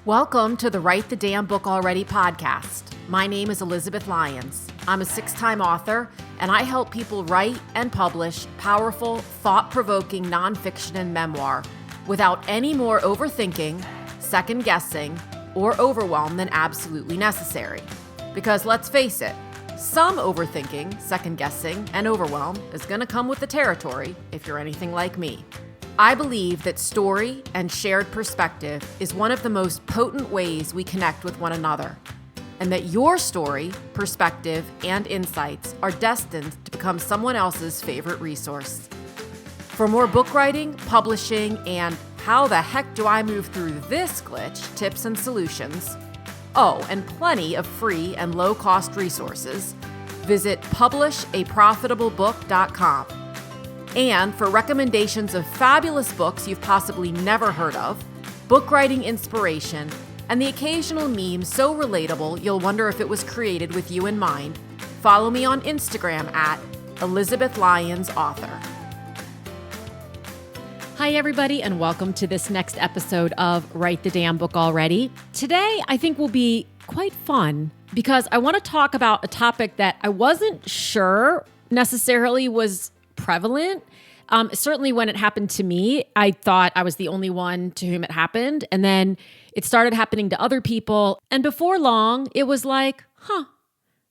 Welcome to the Write the Damn Book Already podcast. My name is Elizabeth Lyons. I'm a 6-time author, and I help people write and publish powerful, thought-provoking nonfiction and memoir without any more overthinking, second-guessing, or overwhelm than absolutely necessary. Because let's face it, some overthinking, second-guessing, and overwhelm is going to come with the territory if you're anything like me. I believe that story and shared perspective is one of the most potent ways we connect with one another, and that your story, perspective, and insights are destined to become someone else's favorite resource. For more book writing, publishing, and how the heck do I move through this glitch tips and solutions, and plenty of free and low-cost resources, visit publishaprofitablebook.com. And for recommendations of fabulous books you've possibly never heard of, book writing inspiration, and the occasional meme so relatable you'll wonder if it was created with you in mind, follow me on Instagram at Elizabeth Lyons Author. Hi, everybody, and welcome to this next episode of Write the Damn Book Already. Today, I think will be quite fun because I want to talk about a topic that I wasn't sure necessarily was prevalent. Certainly when it happened to me, I thought I was the only one to whom it happened. And then it started happening to other people. And before long, it was like,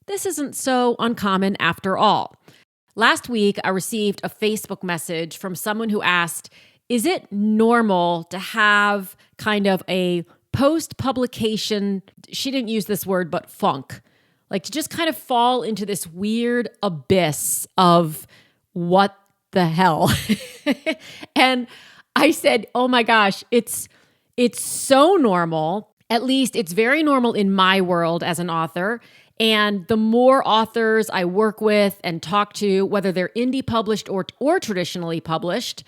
this isn't so uncommon after all. Last week, I received a Facebook message from someone who asked, is it normal to have kind of a post-publication, she didn't use this word, but funk, like to just kind of fall into this weird abyss of what the hell? And I said, oh my gosh, it's so normal. At least it's very normal in my world as an author. And the more authors I work with and talk to, whether they're indie published or traditionally published,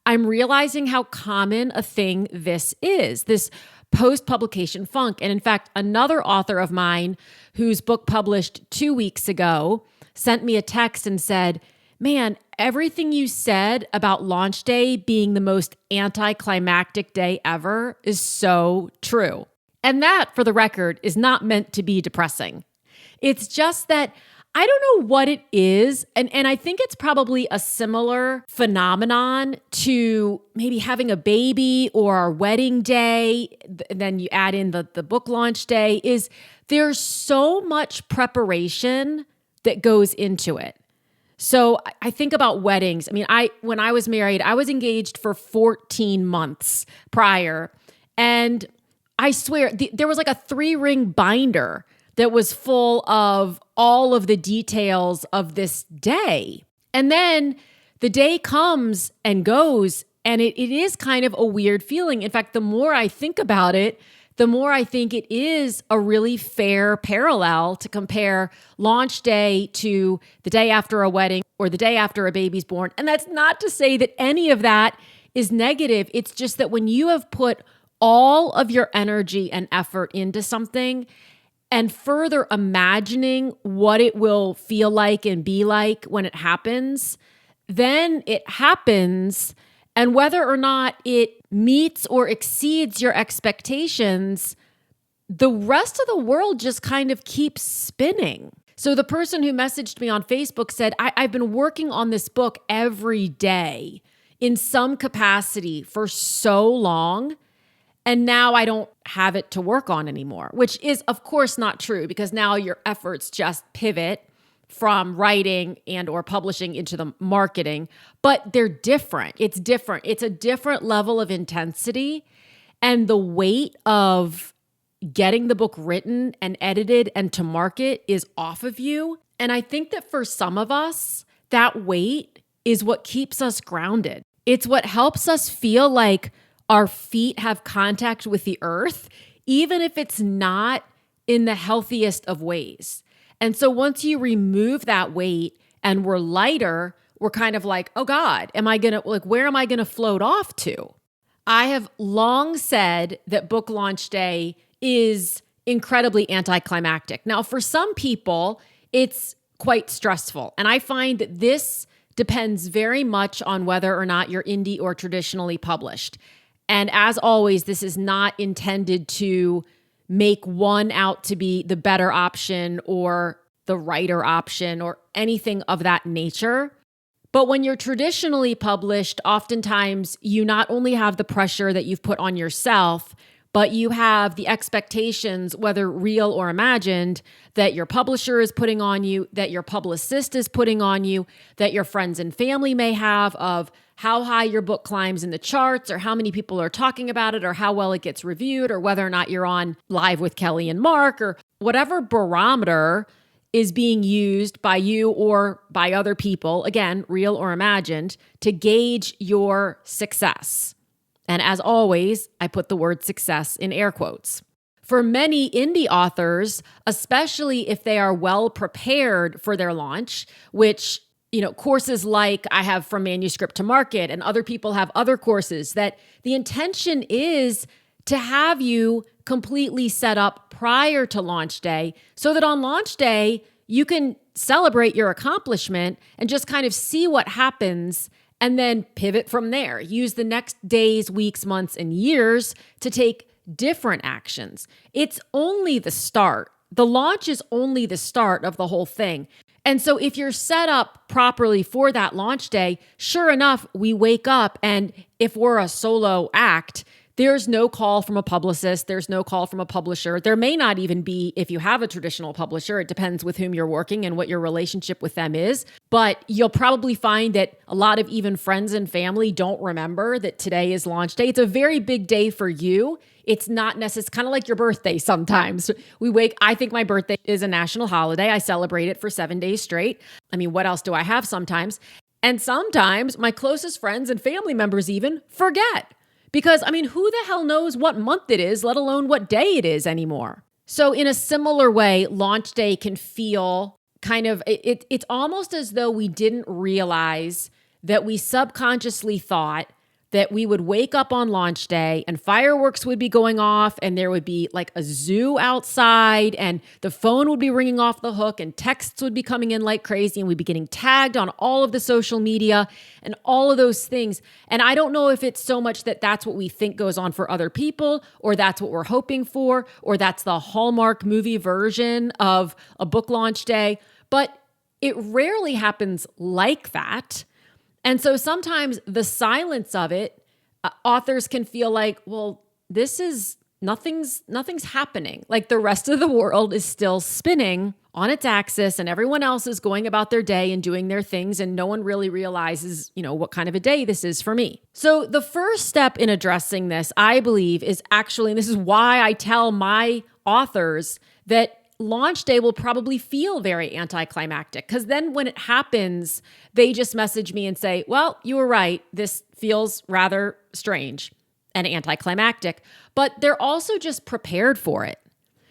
I'm realizing how common a thing this is, this post-publication funk. And in fact, another author of mine whose book published 2 weeks ago sent me a text and said, man, everything you said about launch day being the most anticlimactic day ever is so true. And that, for the record, is not meant to be depressing. It's just that I don't know what it is. And I think it's probably a similar phenomenon to maybe having a baby or our wedding day. Then you add in the book launch day. Is there's so much preparation that goes into it. So I think about weddings. I mean, when I was married, I was engaged for 14 months prior. And I swear, there was like a 3-ring binder that was full of all of the details of this day. And then the day comes and goes, and it is kind of a weird feeling. In fact, the more I think about it, the more I think it is a really fair parallel to compare launch day to the day after a wedding or the day after a baby's born. And that's not to say that any of that is negative. It's just that when you have put all of your energy and effort into something and further imagining what it will feel like and be like when it happens, then it happens. And whether or not it meets or exceeds your expectations, the rest of the world just kind of keeps spinning. So the person who messaged me on Facebook said, I've been working on this book every day in some capacity for so long, and now I don't have it to work on anymore, which is, of course, not true because now your efforts just pivot from writing and or publishing into the marketing, but they're different. It's different. It's a different level of intensity, and the weight of getting the book written and edited and to market is off of you. And I think that for some of us, that weight is what keeps us grounded. It's what helps us feel like our feet have contact with the earth, even if it's not in the healthiest of ways. And so once you remove that weight and we're lighter, we're kind of like, oh God, where am I gonna float off to? I have long said that book launch day is incredibly anticlimactic. Now, for some people, it's quite stressful. And I find that this depends very much on whether or not you're indie or traditionally published. And as always, this is not intended to make one out to be the better option or the righter option or anything of that nature. But when you're traditionally published, oftentimes you not only have the pressure that you've put on yourself, but you have the expectations, whether real or imagined, that your publisher is putting on you, that your publicist is putting on you, that your friends and family may have, of how high your book climbs in the charts, or how many people are talking about it, or how well it gets reviewed, or whether or not you're on Live with Kelly and Mark, or whatever barometer is being used by you or by other people, again, real or imagined, to gauge your success. And as always, I put the word success in air quotes. For many indie authors, especially if they are well prepared for their launch, which, courses like I have From Manuscript to Market, and other people have other courses, that the intention is to have you completely set up prior to launch day so that on launch day, you can celebrate your accomplishment and just kind of see what happens and then pivot from there. Use the next days, weeks, months, and years to take different actions. It's only the start. The launch is only the start of the whole thing. And so if you're set up properly for that launch day, sure enough, we wake up, and if we're a solo act, there's no call from a publicist. There's no call from a publisher. There may not even be if you have a traditional publisher. It depends with whom you're working and what your relationship with them is. But you'll probably find that a lot of even friends and family don't remember that today is launch day. It's a very big day for you. It's not necessarily, it's kind of like your birthday sometimes. I think my birthday is a national holiday. I celebrate it for 7 days straight. I mean, what else do I have sometimes? And sometimes my closest friends and family members even forget. Because, who the hell knows what month it is, let alone what day it is anymore? So in a similar way, launch day can feel kind of, it's almost as though we didn't realize that we subconsciously thought that we would wake up on launch day and fireworks would be going off and there would be like a zoo outside and the phone would be ringing off the hook and texts would be coming in like crazy and we'd be getting tagged on all of the social media and all of those things. And I don't know if it's so much that that's what we think goes on for other people, or that's what we're hoping for, or that's the Hallmark movie version of a book launch day, but it rarely happens like that. And so sometimes the silence of it, authors can feel like, well, nothing's happening. Like the rest of the world is still spinning on its axis and everyone else is going about their day and doing their things. And no one really realizes, what kind of a day this is for me. So the first step in addressing this, I believe, is actually, and this is why I tell my authors that launch day will probably feel very anticlimactic, because then when it happens, they just message me and say, well, you were right. This feels rather strange and anticlimactic, but they're also just prepared for it.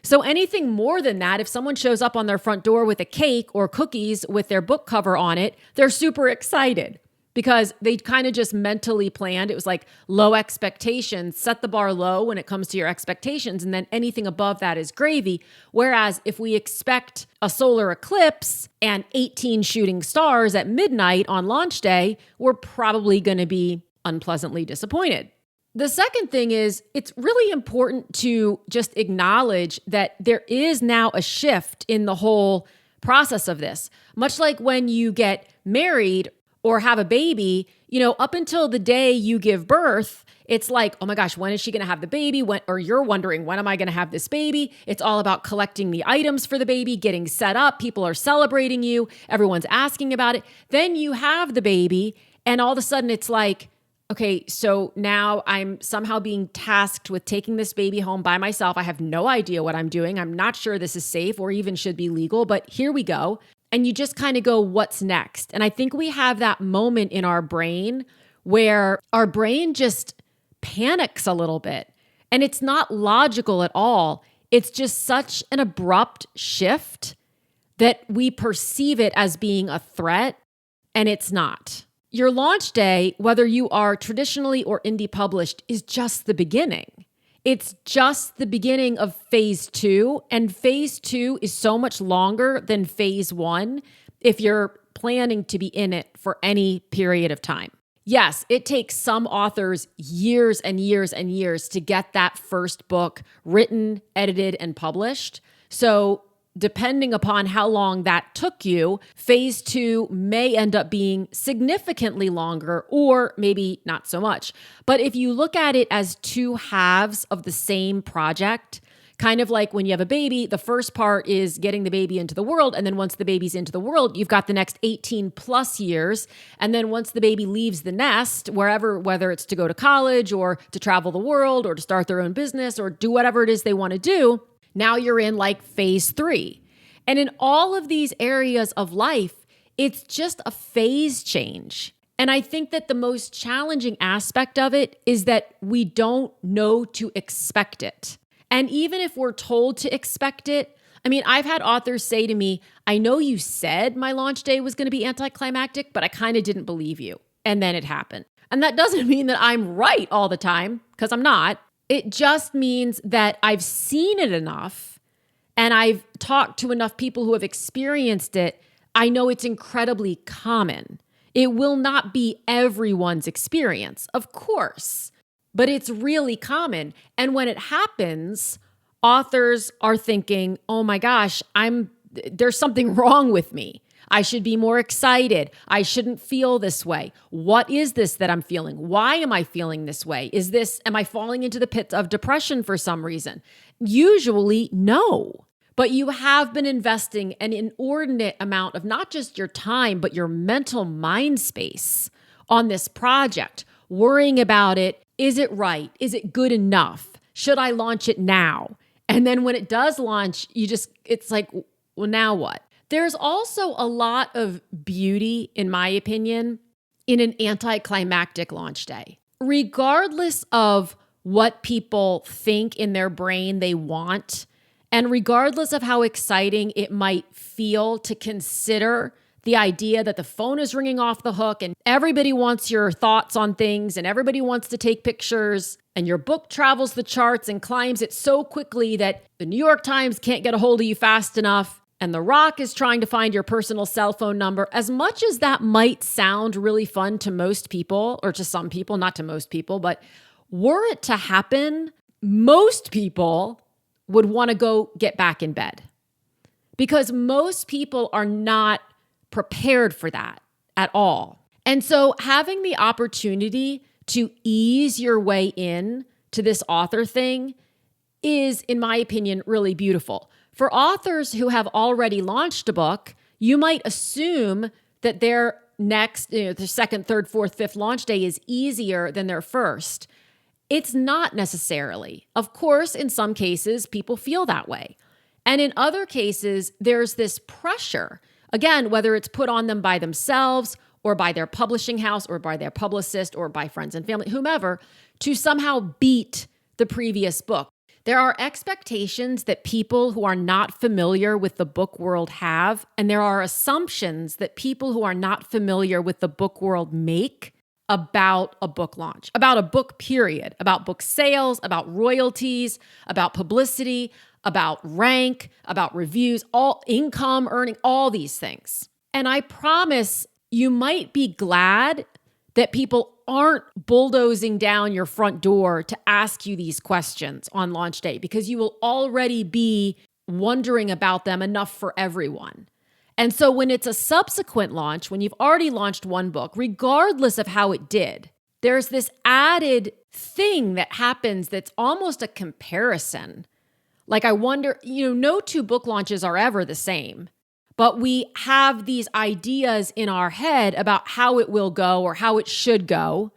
So anything more than that, if someone shows up on their front door with a cake or cookies with their book cover on it, they're super excited because they kind of just mentally planned. It was like low expectations, set the bar low when it comes to your expectations, and then anything above that is gravy. Whereas if we expect a solar eclipse and 18 shooting stars at midnight on launch day, we're probably going to be unpleasantly disappointed. The second thing is, it's really important to just acknowledge that there is now a shift in the whole process of this. Much like when you get married or have a baby, up until the day you give birth, it's like, oh my gosh, when is she going to have the baby? Or you're wondering, when am I going to have this baby? It's all about collecting the items for the baby, getting set up. People are celebrating you. Everyone's asking about it. Then you have the baby, and all of a sudden it's like, okay, so now I'm somehow being tasked with taking this baby home by myself. I have no idea what I'm doing. I'm not sure this is safe or even should be legal, but here we go. And you just kind of go, what's next? And I think we have that moment in our brain where our brain just panics a little bit. And it's not logical at all. It's just such an abrupt shift that we perceive it as being a threat, and it's not. Your launch day, whether you are traditionally or indie published, is just the beginning. It's just the beginning of phase 2, and phase 2 is so much longer than phase 1 if you're planning to be in it for any period of time. Yes, it takes some authors years and years and years to get that first book written, edited, and published. So depending upon how long that took you, phase 2 may end up being significantly longer or maybe not so much. But if you look at it as two halves of the same project, kind of like when you have a baby, the first part is getting the baby into the world. And then once the baby's into the world, you've got the next 18 plus years. And then once the baby leaves the nest, wherever, whether it's to go to college or to travel the world or to start their own business or do whatever it is they want to do, now you're in like phase 3. And in all of these areas of life, it's just a phase change. And I think that the most challenging aspect of it is that we don't know to expect it. And even if we're told to expect it, I mean, I've had authors say to me, I know you said my launch day was going to be anticlimactic, but I kind of didn't believe you. And then it happened. And that doesn't mean that I'm right all the time, because I'm not. It just means that I've seen it enough and I've talked to enough people who have experienced it. I know it's incredibly common. It will not be everyone's experience, of course, but it's really common. And when it happens, authors are thinking, oh my gosh, there's something wrong with me. I should be more excited. I shouldn't feel this way. What is this that I'm feeling? Why am I feeling this way? Am I falling into the pit of depression for some reason? Usually, no. But you have been investing an inordinate amount of not just your time, but your mental mind space on this project, worrying about it. Is it right? Is it good enough? Should I launch it now? And then when it does launch, it's like, well, now what? There's also a lot of beauty, in my opinion, in an anticlimactic launch day. Regardless of what people think in their brain they want, and regardless of how exciting it might feel to consider the idea that the phone is ringing off the hook and everybody wants your thoughts on things and everybody wants to take pictures and your book travels the charts and climbs it so quickly that the New York Times can't get a hold of you fast enough and The Rock is trying to find your personal cell phone number. As much as that might sound really fun to most people, or to some people, not to most people, but were it to happen, most people would want to go get back in bed because most people are not prepared for that at all. And so having the opportunity to ease your way in to this author thing is, in my opinion, really beautiful. For authors who have already launched a book, you might assume that their next, their second, third, fourth, fifth launch day is easier than their first. It's not necessarily. Of course, in some cases, people feel that way. And in other cases, there's this pressure, again, whether it's put on them by themselves or by their publishing house or by their publicist or by friends and family, whomever, to somehow beat the previous book. There are expectations that people who are not familiar with the book world have, and there are assumptions that people who are not familiar with the book world make about a book launch, about a book period, about book sales, about royalties, about publicity, about rank, about reviews, all income earning, all these things. And I promise you might be glad that people aren't bulldozing down your front door to ask you these questions on launch day because you will already be wondering about them enough for everyone. And so when it's a subsequent launch, when you've already launched one book, regardless of how it did, there's this added thing that happens that's almost a comparison. Like I wonder, no two book launches are ever the same, but we have these ideas in our head about how it will go or how it should go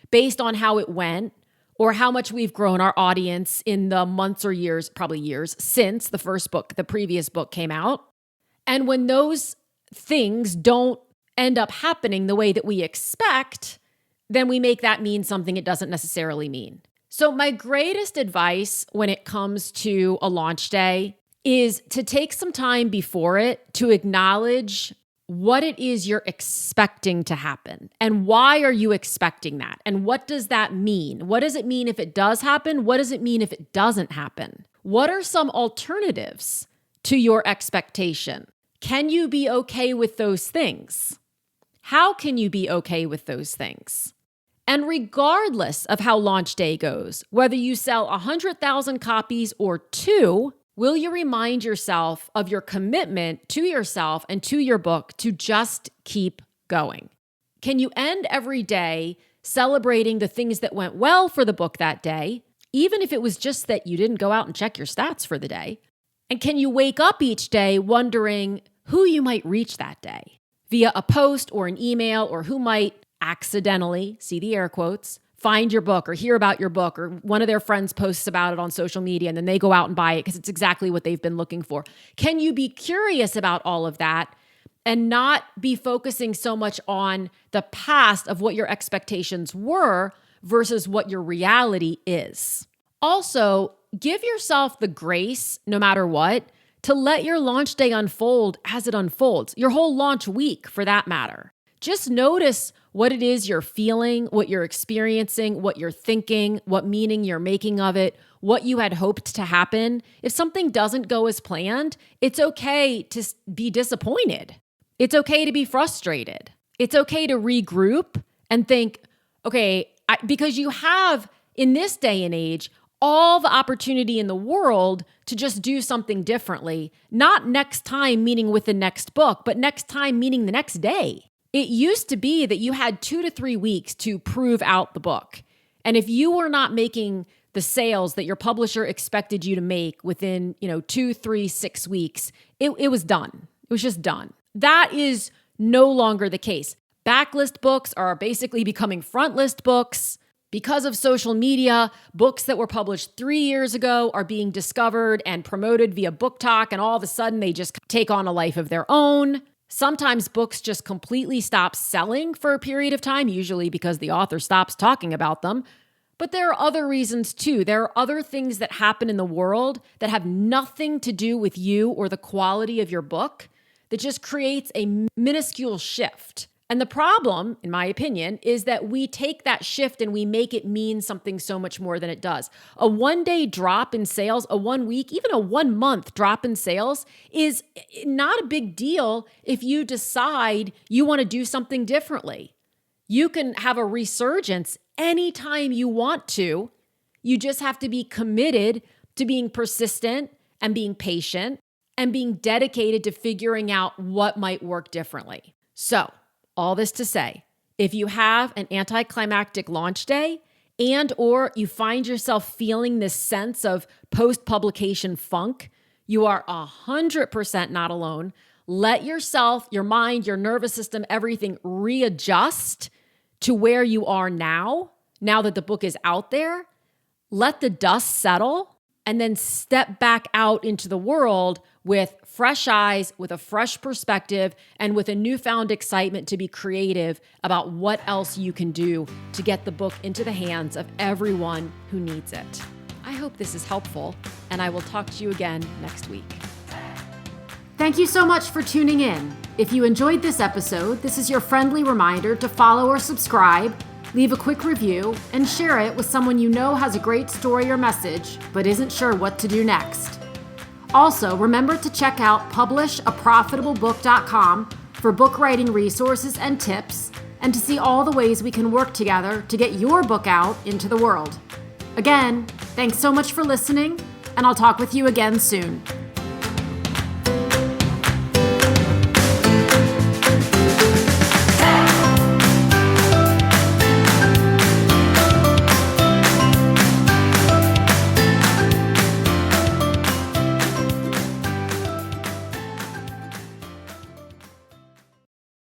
based on how it went or how much we've grown our audience in the months or years, probably years, since the previous book came out. And when those things don't end up happening the way that we expect, then we make that mean something it doesn't necessarily mean. So my greatest advice when it comes to a launch day is to take some time before it to acknowledge what it is you're expecting to happen and why are you expecting that? And what does that mean? What does it mean if it does happen? What does it mean if it doesn't happen? What are some alternatives to your expectation? Can you be okay with those things? How can you be okay with those things? And regardless of how launch day goes, whether you sell 100,000 copies or 2, will you remind yourself of your commitment to yourself and to your book to just keep going? Can you end every day celebrating the things that went well for the book that day, even if it was just that you didn't go out and check your stats for the day? And can you wake up each day wondering who you might reach that day via a post or an email, or who might accidentally, see the air quotes, find your book or hear about your book, or one of their friends posts about it on social media and then they go out and buy it because it's exactly what they've been looking for? Can you be curious about all of that and not be focusing so much on the past of what your expectations were versus what your reality is? Also, give yourself the grace, no matter what, to let your launch day unfold as it unfolds, your whole launch week for that matter. Just notice what it is you're feeling, what you're experiencing, what you're thinking, what meaning you're making of it, what you had hoped to happen. If something doesn't go as planned, it's okay to be disappointed. It's okay to be frustrated. It's okay to regroup and think, okay, because you have, in this day and age, all the opportunity in the world to just do something differently. Not next time, meaning with the next book, but next time, meaning the next day. It used to be that you had 2 to 3 weeks to prove out the book. And if you were not making the sales that your publisher expected you to make within, 2, 3, 6 weeks, it was done. It was just done. That is no longer the case. Backlist books are basically becoming frontlist books. Because of social media, books that were published 3 years ago are being discovered and promoted via Book Talk, and all of a sudden they just take on a life of their own. Sometimes books just completely stop selling for a period of time, usually because the author stops talking about them. But there are other reasons too. There are other things that happen in the world that have nothing to do with you or the quality of your book that just creates a minuscule shift. And the problem, in my opinion, is that we take that shift and we make it mean something so much more than it does. A 1-day drop in sales, a 1 week, even a 1 month drop in sales is not a big deal if you decide you want to do something differently. You can have a resurgence anytime you want to. You just have to be committed to being persistent and being patient and being dedicated to figuring out what might work differently. So, all this to say, if you have an anticlimactic launch day and or you find yourself feeling this sense of post-publication funk, you are 100% not alone. Let yourself, your mind, your nervous system, everything readjust to where you are now that the book is out there. Let the dust settle and then step back out into the world with fresh eyes, with a fresh perspective, and with a newfound excitement to be creative about what else you can do to get the book into the hands of everyone who needs it. I hope this is helpful, and I will talk to you again next week. Thank you so much for tuning in. If you enjoyed this episode, this is your friendly reminder to follow or subscribe, leave a quick review, and share it with someone you know has a great story or message, but isn't sure what to do next. Also, remember to check out publishaprofitablebook.com for book writing resources and tips, and to see all the ways we can work together to get your book out into the world. Again, thanks so much for listening, and I'll talk with you again soon.